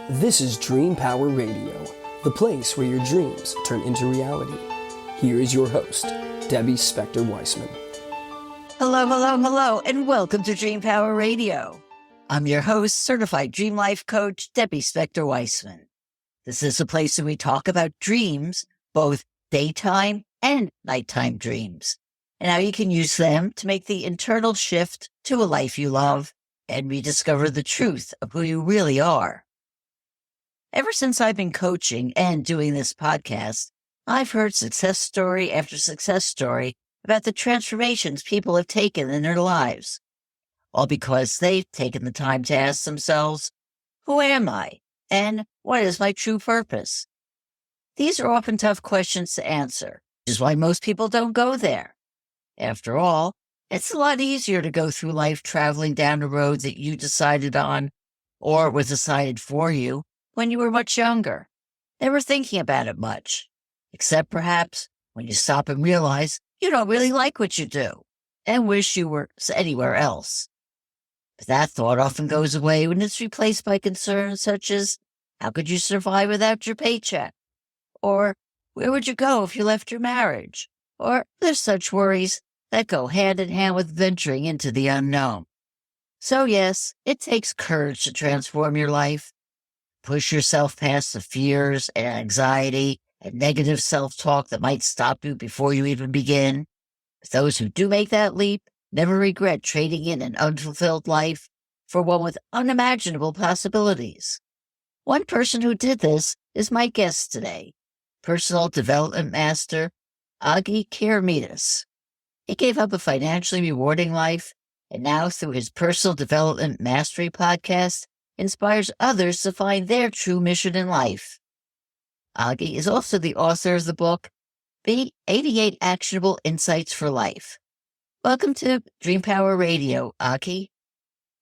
This is Dream Power Radio, the place where your dreams turn into reality. Here is your host, Debbie Spector-Weissman. Hello, and welcome to Dream Power Radio. I'm your host, certified dream life coach, Debbie Spector-Weissman. This is a place where we talk about dreams, both daytime and nighttime dreams, and how you can use them to make the internal shift to a life you love and rediscover the truth of who you really are. Ever since I've been coaching and doing this podcast, I've heard success story after success story about the transformations people have taken in their lives, all because they've taken the time to ask themselves, who am I? And what is my true purpose? These are often tough questions to answer, which is why most people don't go there. After all, it's a lot easier to go through life traveling down the road that you decided on or was decided for you when you were much younger, never thinking about it much, except perhaps when you stop and realize you don't really like what you do and wish you were anywhere else. But that thought often goes away when it's replaced by concerns such as, how could you survive without your paycheck? Or where would you go if you left your marriage? Or there's such worries that go hand in hand with venturing into the unknown. So yes, it takes courage to transform your life. Push yourself past the fears and anxiety and negative self-talk that might stop you before you even begin. But those who do make that leap never regret trading in an unfulfilled life for one with unimaginable possibilities. One person who did this is my guest today, personal development master Agi Keramidas. He gave up a financially rewarding life, and now through his personal development mastery podcast, inspires others to find their true mission in life. Agi is also the author of the book, The 88 Actionable Insights for Life. Welcome to Dream Power Radio, Agi.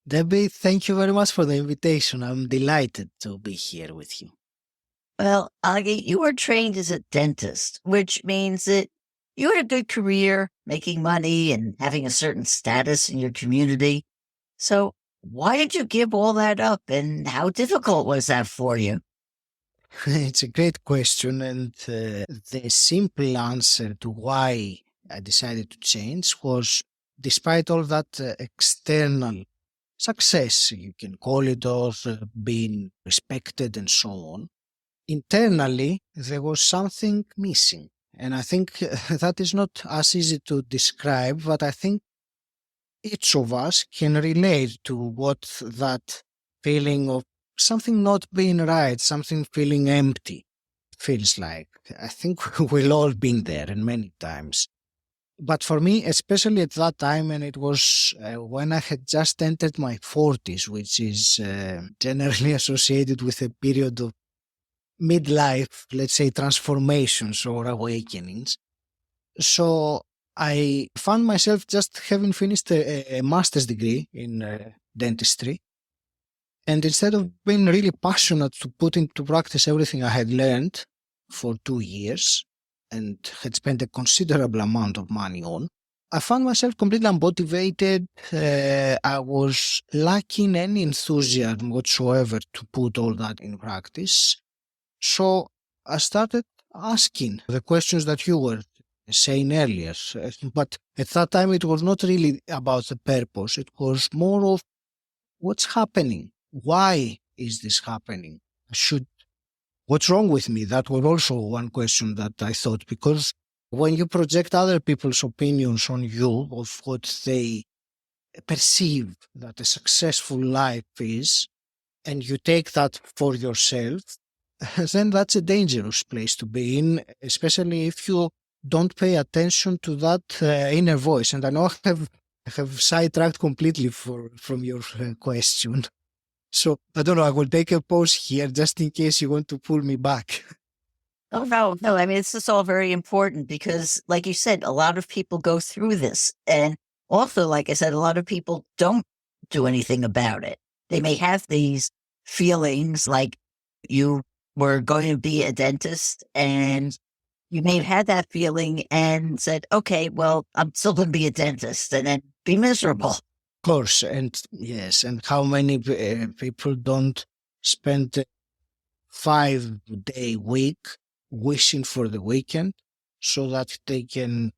Debbie, thank you very much for the invitation. I'm delighted to be here with you. Well, Agi, you were trained as a dentist, which means that you had a good career, making money and having a certain status in your community. So why did you give all that up, and how difficult was that for you? It's a great question, and the simple answer to why I decided to change was, despite all that external success, you can call it, or being respected and so on, internally there was something missing. And I think that is not as easy to describe, but I think each of us can relate to what that feeling of something not being right, something feeling empty feels like. I think we've all been there and many times. But for me, especially at that time, and it was when I had just entered my 40s, which is generally associated with a period of midlife, let's say, transformations or awakenings. So I found myself just having finished a master's degree in dentistry. And instead of being really passionate to put into practice everything I had learned for 2 years and had spent a considerable amount of money on, I found myself completely unmotivated. I was lacking any enthusiasm whatsoever to put all that in practice. So I started asking the questions that you were saying earlier. But at that time, it was not really about the purpose. It was more of what's happening. Why is this happening? What's wrong with me? That was also one question that I thought, because when you project other people's opinions on you of what they perceive that a successful life is, and you take that for yourself, then that's a dangerous place to be in, especially if you don't pay attention to that inner voice. And I know I have sidetracked completely from your question. So I don't know, I will take a pause here just in case you want to pull me back. Oh, no. I mean, this is all very important because, like you said, a lot of people go through this. And also, like I said, a lot of people don't do anything about it. They may have these feelings like you were going to be a dentist and you may have had that feeling and said, okay, well, I'm still going to be a dentist, and then be miserable. Of course, and yes, and how many people don't spend 5-day week, wishing for the weekend so that they can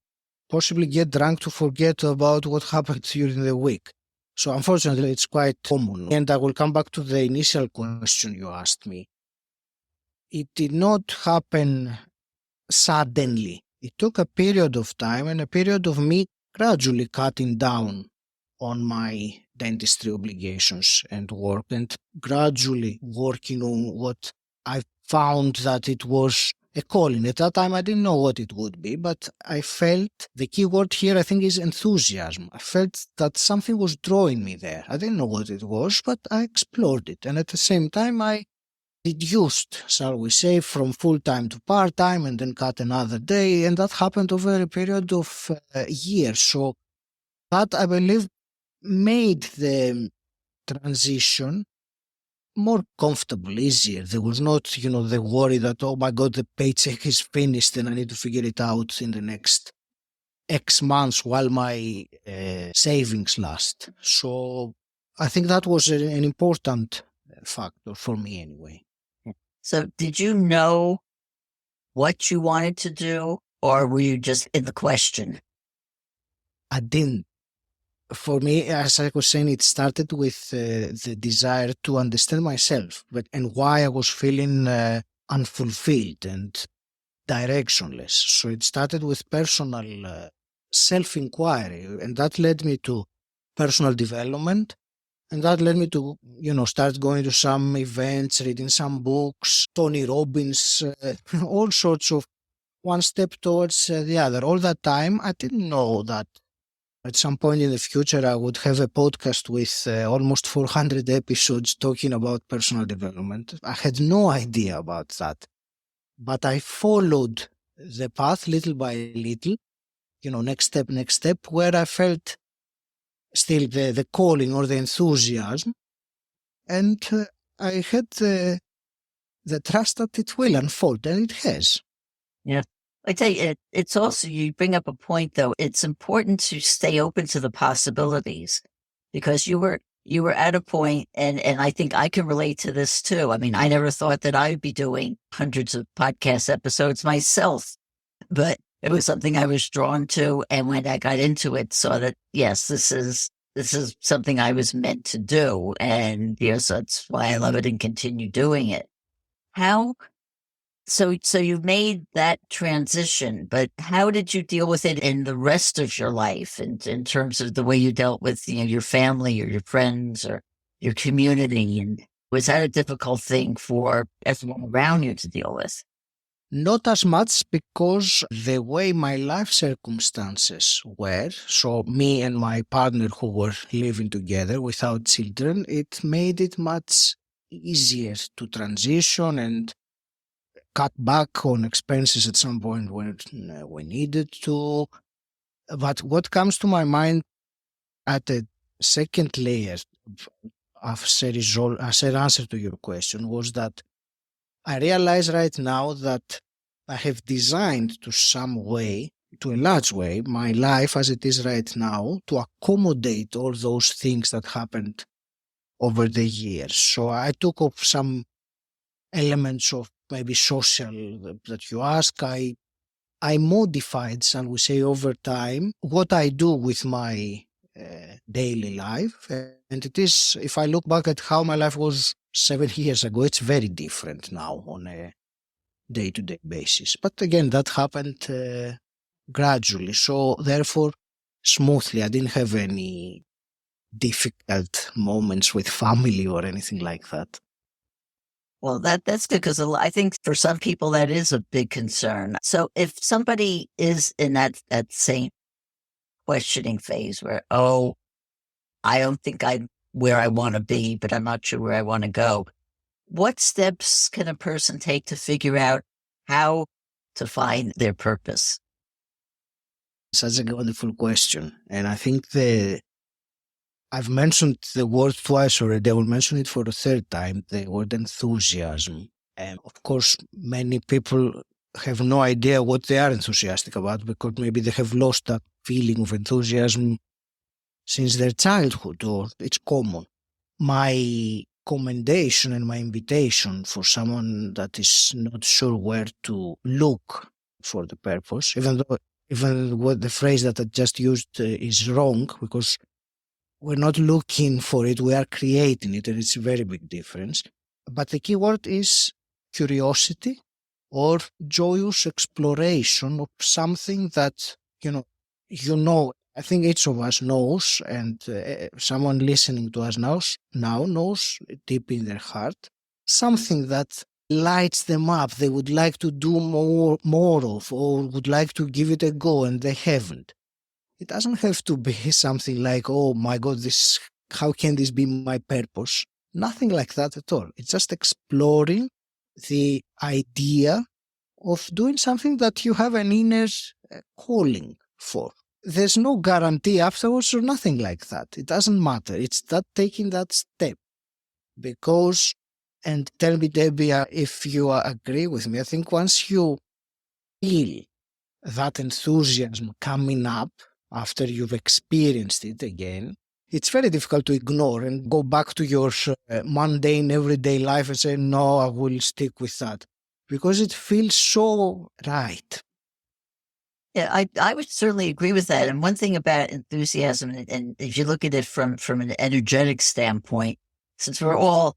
possibly get drunk to forget about what happened during the week. So unfortunately, it's quite common. And I will come back to the initial question you asked me. It did not happen suddenly. It took a period of time and a period of me gradually cutting down on my dentistry obligations and work and gradually working on what I found that it was a calling. At that time, I didn't know what it would be, but I felt the key word here, I think, is enthusiasm. I felt that something was drawing me there. I didn't know what it was, but I explored it. And at the same time, I reduced, shall we say, from full-time to part-time and then cut another day. And that happened over a period of years. So that, I believe, made the transition more comfortable, easier. There was not, the worry that, oh my God, the paycheck is finished and I need to figure it out in the next X months while my savings last. So I think that was an important factor for me anyway. So did you know what you wanted to do, or were you just in the question? I didn't. For me, as I was saying, it started with the desire to understand myself and why I was feeling unfulfilled and directionless. So it started with personal self-inquiry, and that led me to personal development. And that led me to, start going to some events, reading some books, Tony Robbins, all sorts of one step towards the other. All that time, I didn't know that at some point in the future, I would have a podcast with almost 400 episodes talking about personal development. I had no idea about that. But I followed the path little by little, next step, where I felt still the calling or the enthusiasm. And I had the trust that it will unfold, and it has. Yeah. I tell you, it's also, you bring up a point though, it's important to stay open to the possibilities, because you were at a point, and I think I can relate to this too. I mean, I never thought that I'd be doing hundreds of podcast episodes myself, but it was something I was drawn to. And when I got into it, saw that, yes, this is something I was meant to do. And yes, that's why I love it and continue doing it. So you've made that transition, but how did you deal with it in the rest of your life, in terms of the way you dealt with your family or your friends or your community? And was that a difficult thing for everyone around you to deal with? Not as much, because the way my life circumstances were, so me and my partner who were living together without children, it made it much easier to transition and cut back on expenses at some point when we needed to. But what comes to my mind at the second layer of as an answer to your question was that I realize right now that I have designed to a large way, my life as it is right now to accommodate all those things that happened over the years. So I took off some elements of maybe social that you ask. I modified, shall we say, over time what I do with my daily life. And it is, if I look back at how my life was 7 years ago, it's very different now on a day-to-day basis. But again, that happened gradually. So therefore, smoothly. I didn't have any difficult moments with family or anything like that. Well, that's good, because I think for some people that is a big concern. So if somebody is in that same questioning phase where, oh, I don't think I'm where I want to be, but I'm not sure where I want to go, what steps can a person take to figure out how to find their purpose? Such a wonderful question. And I think I've mentioned the word twice already. I will mention it for the third time, the word enthusiasm. And of course, many people have no idea what they are enthusiastic about, because maybe they have lost that feeling of enthusiasm since their childhood, or it's common. My commendation and my invitation for someone that is not sure where to look for the purpose, even what the phrase that I just used is wrong, because we're not looking for it, we are creating it, and it's a very big difference. But the key word is curiosity or joyous exploration of something that, I think each of us knows, and someone listening to us now knows deep in their heart, something that lights them up, they would like to do more of, or would like to give it a go, and they haven't. It doesn't have to be something like, oh my God, how can this be my purpose? Nothing like that at all. It's just exploring the idea of doing something that you have an inner calling for. There's no guarantee afterwards or nothing like that. It doesn't matter. It's that taking that step. Because, and tell me, Debbie, if you agree with me, I think once you feel that enthusiasm coming up after you've experienced it again, it's very difficult to ignore and go back to your mundane everyday life and say, no, I will stick with that. Because it feels so right. Yeah, I would certainly agree with that. And one thing about enthusiasm, and if you look at it from an energetic standpoint, since we're all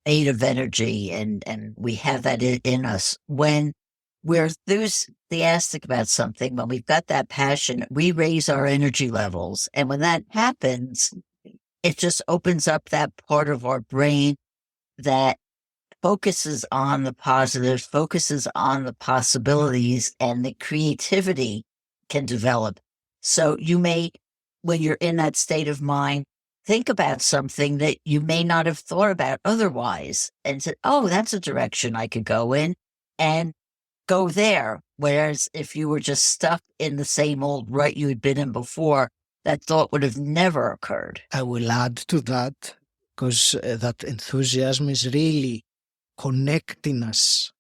made of energy and we have that in us, when we're enthusiastic about something, when we've got that passion, we raise our energy levels. And when that happens, it just opens up that part of our brain that focuses on the positive, focuses on the possibilities, and the creativity can develop. So you may, when you're in that state of mind, think about something that you may not have thought about otherwise and said, oh, that's a direction I could go in, and go there. Whereas if you were just stuck in the same old rut you had been in before, that thought would have never occurred. I will add to that, because that enthusiasm is really connecting us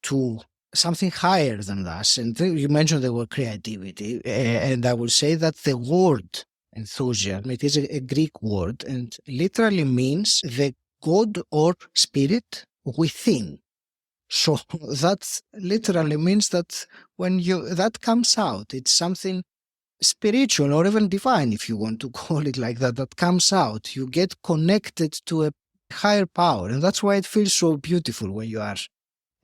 to something higher than us. And you mentioned the word creativity, and I will say that the word enthusiasm, it is a Greek word, and literally means the God or spirit within. So that literally means that when that comes out, it's something spiritual or even divine, if you want to call it like that, that comes out. You get connected to a higher power, and that's why it feels so beautiful when you are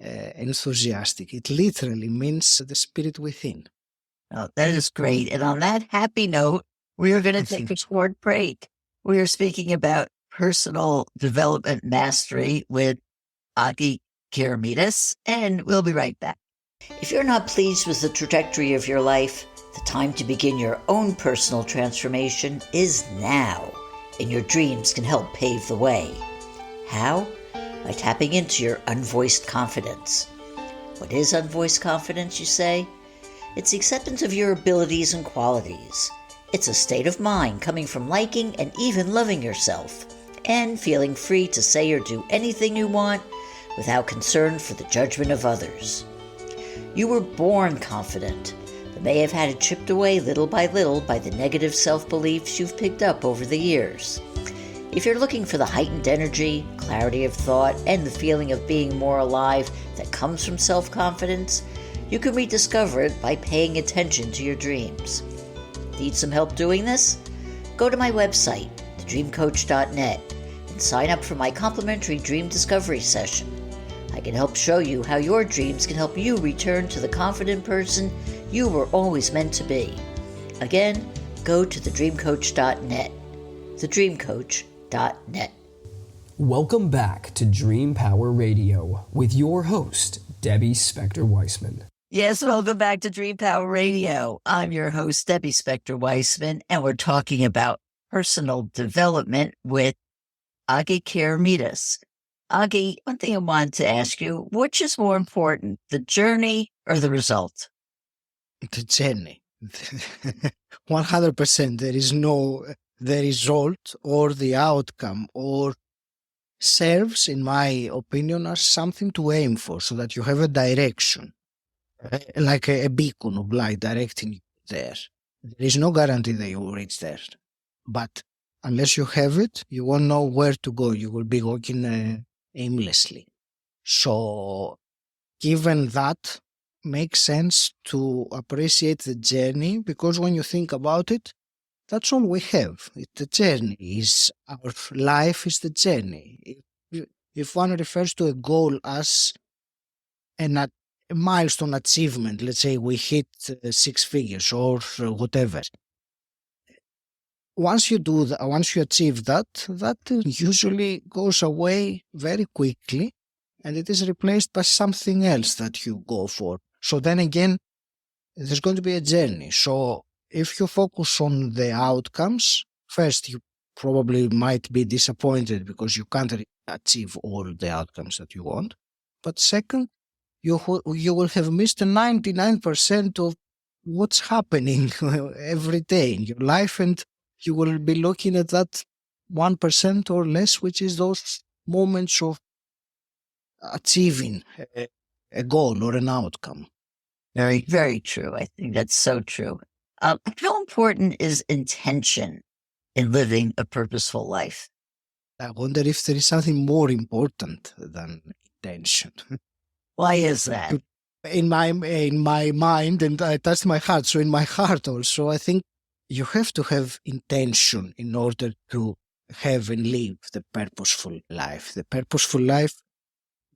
enthusiastic. It literally means the spirit within. Oh, that is great. And on that happy note, we are going to take a short break. We are speaking about personal development mastery with Agi Keramidas, and we'll be right back. If you're not pleased with the trajectory of your life, the time to begin your own personal transformation is now, and your dreams can help pave the way. How? By tapping into your unvoiced confidence. What is unvoiced confidence, you say? It's the acceptance of your abilities and qualities. It's a state of mind coming from liking and even loving yourself, and feeling free to say or do anything you want without concern for the judgment of others. You were born confident, but may have had it chipped away little by little by the negative self-beliefs you've picked up over the years. If you're looking for the heightened energy, clarity of thought, and the feeling of being more alive that comes from self-confidence, you can rediscover it by paying attention to your dreams. Need some help doing this? Go to my website, thedreamcoach.net, and sign up for my complimentary dream discovery session. I can help show you how your dreams can help you return to the confident person you were always meant to be. Again, go to thedreamcoach.net. thedreamcoach.net. Welcome back to Dream Power Radio with your host, Debbie Spector-Weissman. Yes, welcome back to Dream Power Radio. I'm your host, Debbie Spector-Weissman, and we're talking about personal development with Agi Keramidas. Agi, one thing I wanted to ask you, which is more important, the journey or the result? The journey. 100%. There is no the result or the outcome, or serves, in my opinion, as something to aim for, so that you have a direction, like a beacon of light directing you there. There is no guarantee that you will reach there, but unless you have it, you won't know where to go. You will be walking aimlessly. So given that, makes sense to appreciate the journey, because when you think about it, that's all we have. The journey is our life is the journey. If one refers to a goal as a milestone achievement, let's say we hit six figures or whatever. Once you do that, once you achieve that, that usually goes away very quickly, and it is replaced by something else that you go for. So then again, there's going to be a journey. So if you focus on the outcomes, first you probably might be disappointed because you can't achieve all the outcomes that you want. But second, you will have missed 99% of what's happening every day in your life, and you will be looking at that 1% or less, which is those moments of achieving a goal or an outcome. Very, very true. I think that's so true. How important is intention in living a purposeful life? I wonder if there is something more important than intention. Why is that? In my mind, and I touched my heart. So in my heart also, I think you have to have intention in order to have and live the purposeful life. The purposeful life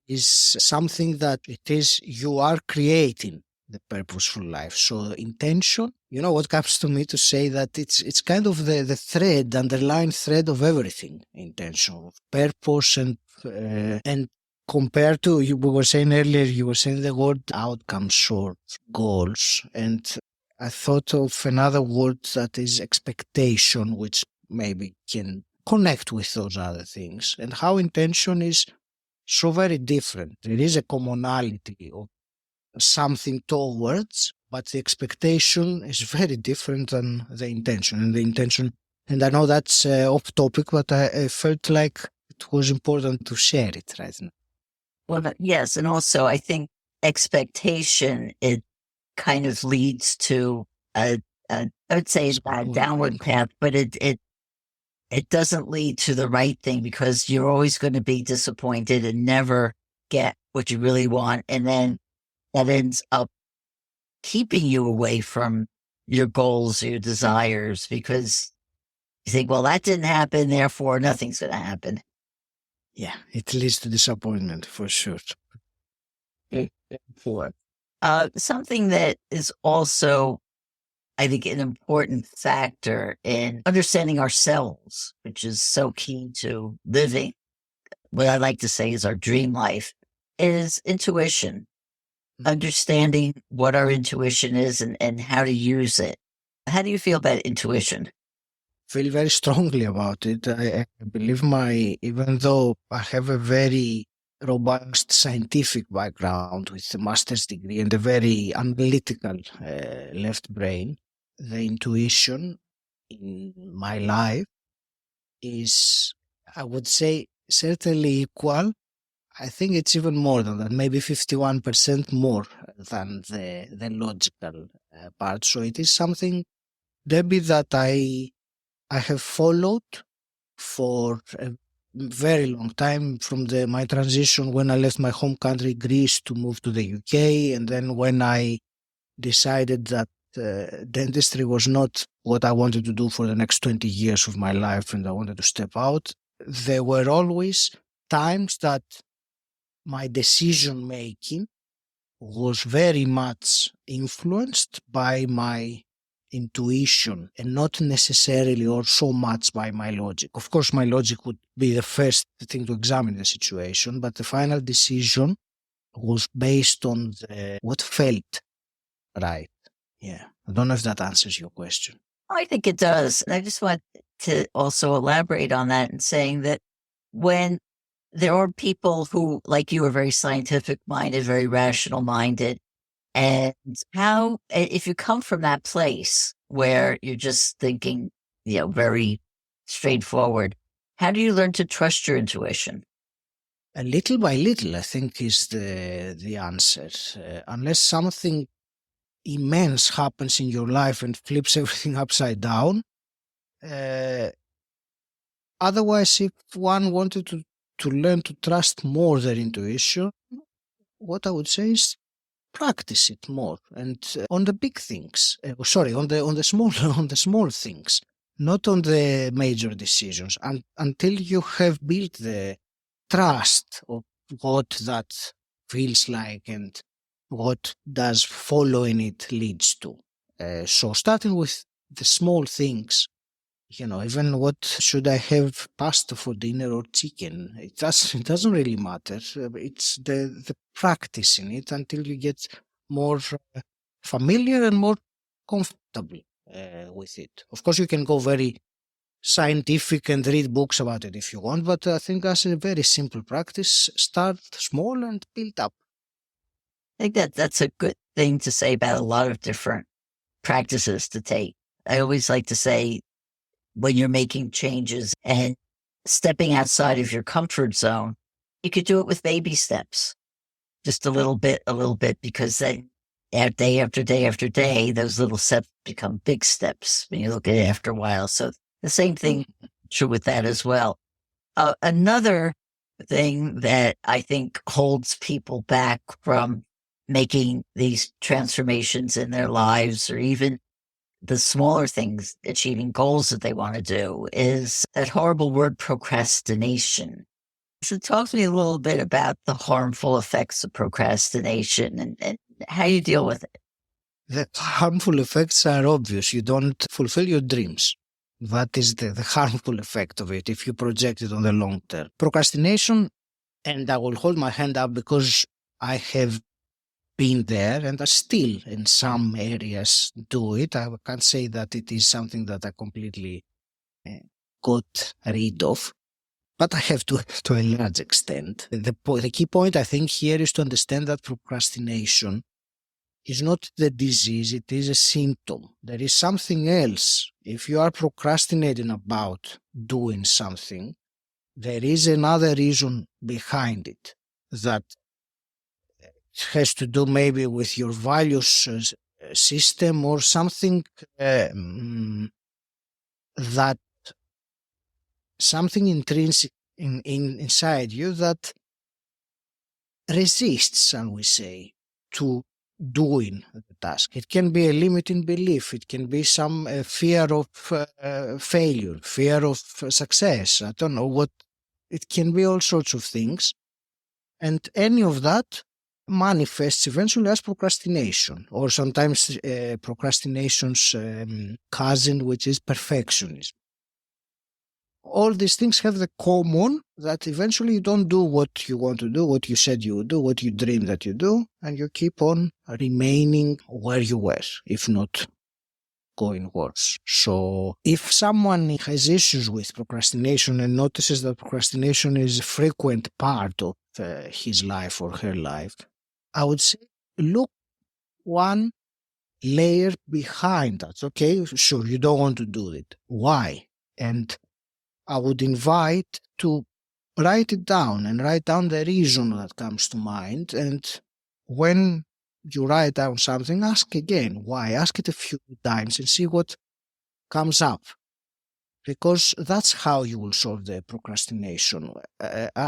is something that it is you are creating the purposeful life. So intention, what comes to me to say that it's kind of the thread, underlying thread of everything. Intention, purpose, and compared to we were saying earlier, you were saying the word outcomes or goals, and I thought of another word that is expectation, which maybe can connect with those other things, and how intention is so very different. There is a commonality of something towards, but the expectation is very different than the intention. And I know that's off topic, but I felt like it was important to share it right now. Well, yes, and also I think expectation, it kind of leads to I would say a downward path, but it doesn't lead to the right thing, because you're always going to be disappointed and never get what you really want. And then that ends up keeping you away from your goals or your desires, because you think, well, that didn't happen, therefore nothing's going to happen. Yeah, it leads to disappointment for sure. Something that is also, I think, an important factor in understanding ourselves, which is so key to living what I like to say is our dream life, is intuition. Understanding what our intuition is and how to use it. How do you feel about intuition? Feel very strongly about it. I believe even though I have a very robust scientific background with a master's degree and a very analytical left brain, the intuition in my life is, I would say, certainly equal. I think it's even more than that, maybe 51% more than the logical part. So it is something, Debbie, that I have followed for a very long time, from my transition when I left my home country, Greece, to move to the UK. And then when I decided that dentistry was not what I wanted to do for the next 20 years of my life and I wanted to step out, there were always times that my decision making was very much influenced by my intuition and not necessarily or so much by my logic. Of course, my logic would be the first thing to examine the situation, but the final decision was based on what felt right. Yeah. I don't know if that answers your question. I think it does. And I just want to also elaborate on that and saying that when there are people who, like you, are very scientific minded, very rational minded, and how, if you come from that place where you're just thinking, very straightforward, how do you learn to trust your intuition? A little by little, I think, is the answer. Unless something immense happens in your life and flips everything upside down, Otherwise, if one wanted to learn to trust more their intuition, what I would say is practice it more, and on the big things. On the small on the small things, not on the major decisions. And until you have built the trust of what that feels like and what does following it leads to. So starting with the small things, even what should I have, pasta for dinner or chicken? It doesn't really matter. It's the practice in it until you get more familiar and more comfortable with it. Of course, you can go very scientific and read books about it if you want, but I think as a very simple practice, start small and build up. I think that's a good thing to say about a lot of different practices to take. I always like to say, when you're making changes and stepping outside of your comfort zone, you could do it with baby steps, just a little bit, because then day after day after day, those little steps become big steps when you look at it after a while. So the same thing true with that as well. Another thing that I think holds people back from making these transformations in their lives, or even the smaller things, achieving goals that they want to do, is that horrible word procrastination. So talk to me a little bit about the harmful effects of procrastination and how you deal with it. The harmful effects are obvious. You don't fulfill your dreams. That is the harmful effect of it if you project it on the long term. Procrastination, and I will hold my hand up because I have been there and I still in some areas do it. I can't say that it is something that I completely got rid of, but I have to a large extent. The key point I think here is to understand that procrastination is not the disease, it is a symptom. There is something else. If you are procrastinating about doing something, there is another reason behind it that has to do maybe with your values system or something that something intrinsic inside you that resists, shall we say, to doing the task. It can be a limiting belief. It can be some fear of failure, fear of success. I don't know what. It can be all sorts of things. And any of that manifests eventually as procrastination, or sometimes procrastination's cousin, which is perfectionism. All these things have the common that eventually you don't do what you want to do, what you said you would do, what you dream that you do, and you keep on remaining where you were, if not going worse. So if someone has issues with procrastination and notices that procrastination is a frequent part of his life or her life, I would say look one layer behind that. Okay, sure, you don't want to do it. Why? And I would invite to write it down and write down the reason that comes to mind. And when you write down something, ask again why. Ask it a few times and see what comes up. Because that's how you will solve the procrastination.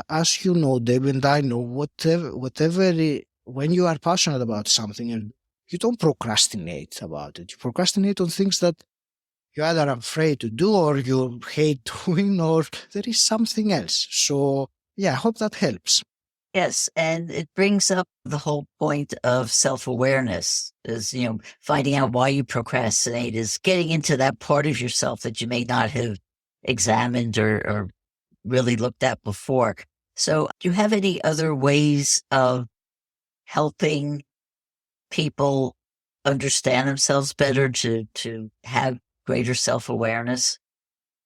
As you know, Deb, and I know, when you are passionate about something, and you don't procrastinate about it. You procrastinate on things that you're either afraid to do or you hate doing, or there is something else. So, yeah, I hope that helps. Yes, and it brings up the whole point of self-awareness, is, finding out why you procrastinate, is getting into that part of yourself that you may not have examined or really looked at before. So do you have any other ways of helping people understand themselves better, to have greater self-awareness?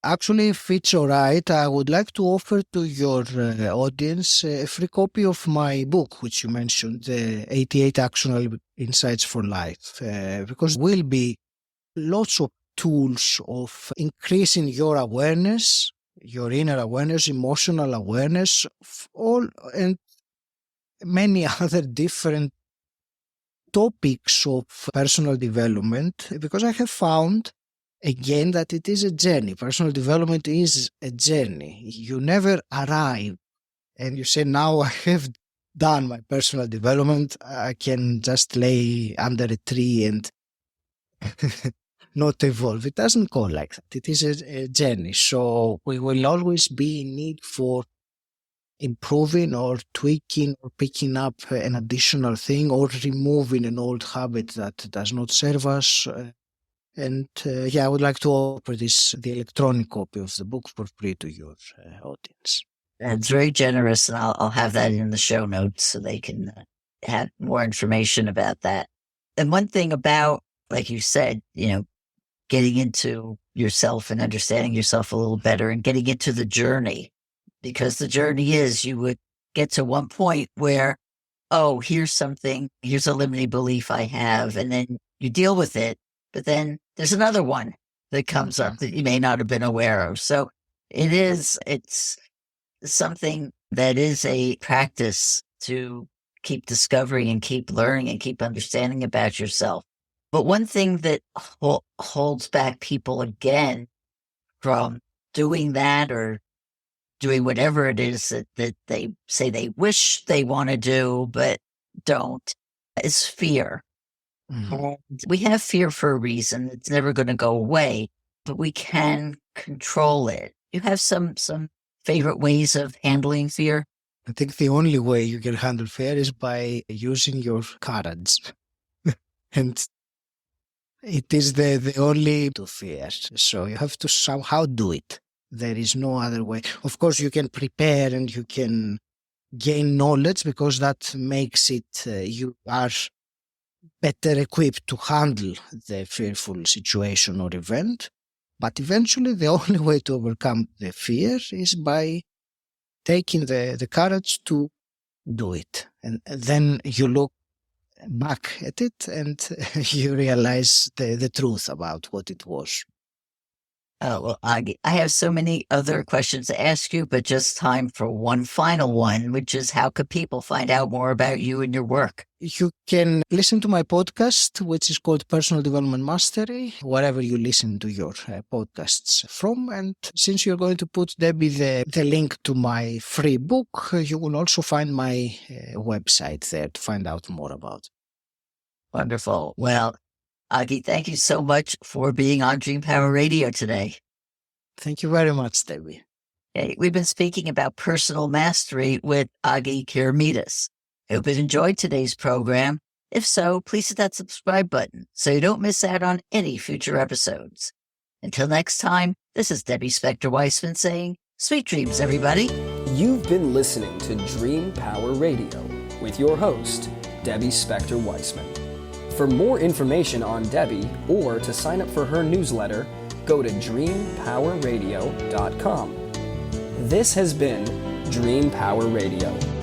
Actually, if it's all right, I would like to offer to your audience a free copy of my book, which you mentioned, the 88 Actionable Insights for Life, because there will be lots of tools of increasing your awareness, your inner awareness, emotional awareness, all and many other different topics of personal development, because I have found again that it is a journey. Personal development is a journey. You never arrive and you say, now I have done my personal development. I can just lay under a tree and not evolve. It doesn't go like that. It is a journey. So we will always be in need for improving or tweaking or picking up an additional thing or removing an old habit that does not serve us. I would like to offer the electronic copy of the book for free to your audience. That's very generous, and I'll have that in the show notes so they can have more information about that. And one thing about, like you said, getting into yourself and understanding yourself a little better and getting into the journey, because the journey is you would get to one point where, oh, here's a limiting belief I have, and then you deal with it, but then there's another one that comes up that you may not have been aware of. So it's something that is a practice to keep discovering and keep learning and keep understanding about yourself. But one thing that holds back people again from doing that or doing whatever it is that they say they wish they want to do but don't is fear. And we have fear for a reason. It's never going to go away, but we can control it. You have some favorite ways of handling fear? I think the only way you can handle fear is by using your courage. And it is the only to fear. So you have to somehow do it. There is no other way. Of course, you can prepare and you can gain knowledge because that makes it, you are better equipped to handle the fearful situation or event. But eventually, the only way to overcome the fear is by taking the courage to do it. And then you look back at it and you realize the truth about what it was. Oh, well, I have so many other questions to ask you, but just time for one final one, which is how could people find out more about you and your work? You can listen to my podcast, which is called Personal Development Mastery, wherever you listen to your podcasts from. And since you're going to put, Debbie, the link to my free book, you will also find my website there to find out more about it. Wonderful. Well, Agi, thank you so much for being on Dream Power Radio today. Thank you very much, Debbie. Okay, we've been speaking about personal mastery with Agi Keramidas. I hope you enjoyed today's program. If so, please hit that subscribe button so you don't miss out on any future episodes. Until next time, this is Debbie Spector-Weissman saying, sweet dreams, everybody. You've been listening to Dream Power Radio with your host, Debbie Spector-Weissman. For more information on Debbie or to sign up for her newsletter, go to dreampowerradio.com. This has been Dream Power Radio.